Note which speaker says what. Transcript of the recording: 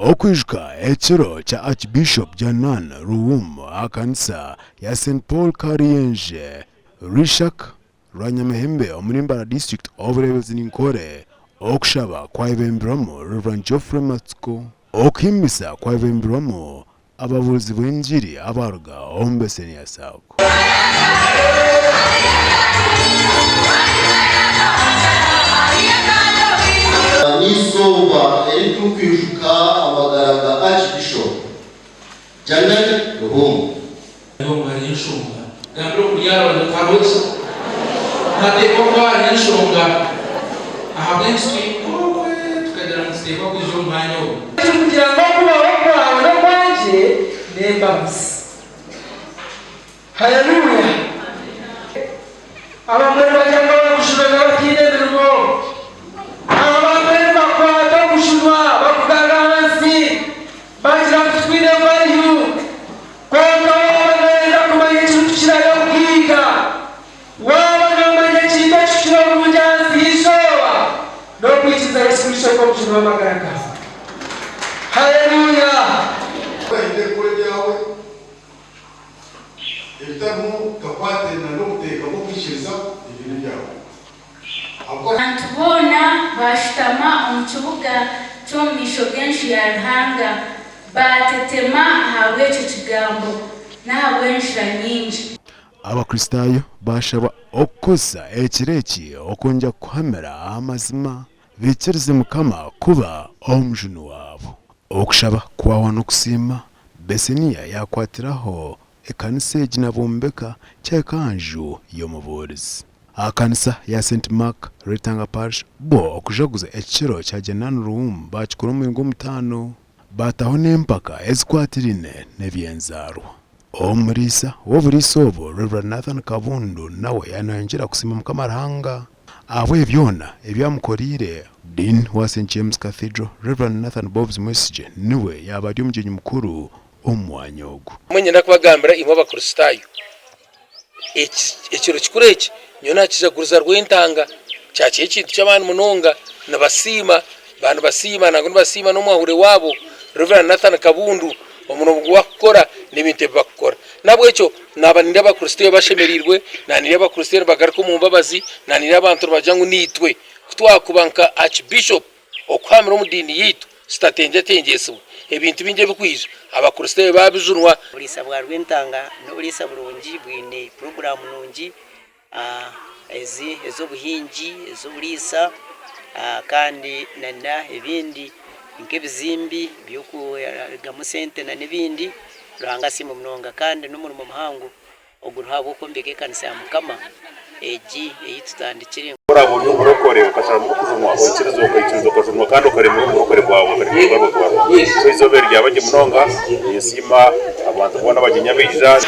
Speaker 1: okwijuka ekiro kya Archbishop Janan Ruwum akanisa ya St Paul Karienje Rishak Rwanyamahembe omurimbara district oburebezi ninkore okushaba kwayibemberamu Reverend Geoffrey Matsuko okuhimbisa kwayibemberamu ababuzi b'enjiri abaruga ombeseni ya Sako.
Speaker 2: Nisomba eritukwijuka amagaraga Archbishop Janan Ruwum
Speaker 3: Mwari nshunga gambiro kuryara batabuza nateko kwa nshunga ahabwenski tukagera musteko kujo mwanya wo kugira ngo kubaho kwawe no kwanje nembabuzi. Haleluya. Abamwe bajyanga bakushura batinenderwa abamwe bakwata kushura bakuganga hasi bagira kutwire bayu kono bagenda kumanya ikintu kirayo bwiga waba namanya ikintu kirayo mujanzi isoba no kwikiza Yesu Kristo ko kushura amagaraka. Haleluya.
Speaker 2: Inde kure yawe ibitamu kakwate na nokuteka ko kwishiriza ibintu byawe
Speaker 4: antubona bashitama omukibuga cy'omumisho genshi ya Ruhanga batetema hawe icyo kigambo nawe nshira nyinshi.
Speaker 1: Abakristayo bashaba okukoza ekireki okonja kuhamera amazima bikirize Mukama kuba omujunu wabo okushaba kwawa n'okusima Beseniya yakwatiraho ekanisa eginabombeka kyekanju y'omuburizi akanisa ya St Mark Retanga Parish bo okujaguza ekiro kya Janan Ruwum bakikora omuringo omutano bataho n'empaka ezikwatirine n'ebyenzarwa. Omurisa w'oburiisa obo Reverend Nathan Kabundu nawe yanayongera kusima Mukama Ruhanga abwe byona ebyamukorire. Dean wa St James Cathedral Reverend Nathan Bobs Mwesije niwe yabari omugenyi mukuru omwanya ogu.
Speaker 3: Mwenye nakubagambira imwe abakristayo ekiro kikuru eki nyona kijaguruza rw'entanga kyakiye ekintu ky'abantu munonga nabasima bantu basima nango nibasima n'omwahure wabo Reverend Nathan Kabundu omuno gwakukora n'ebintu bakukora nabwo ekyo nabanira abakristayo bashemerirwe nanira abakristayo bagaruka mu mbabazi nanira abantu bajangu nitwe kutwakubanka Archbishop okuhamira omudini yitu sitatengetengesibwa ebintu binje bikwije abakristayo babijunwa
Speaker 5: bulisa bwa rw'entanga n'obulisa bulungi bwine program nungi ezobuhingi ezobulisa kandi nana ebindi nk'ebizimbi by'okugamu sente n'ebindi Ruhanga simu munonga kandi n'omurimo muhango oguruhabo okombeka ekanisa ya Mukama egi eyitutandikire
Speaker 6: urabonye umurokore ukashara mu kuzumwa abokirizo ukayikirizo ukazumwa kandi ukarema umurokore kwawe ukarema kwawe so izobere ryabanje munonga yesima abantu bona bagenya bija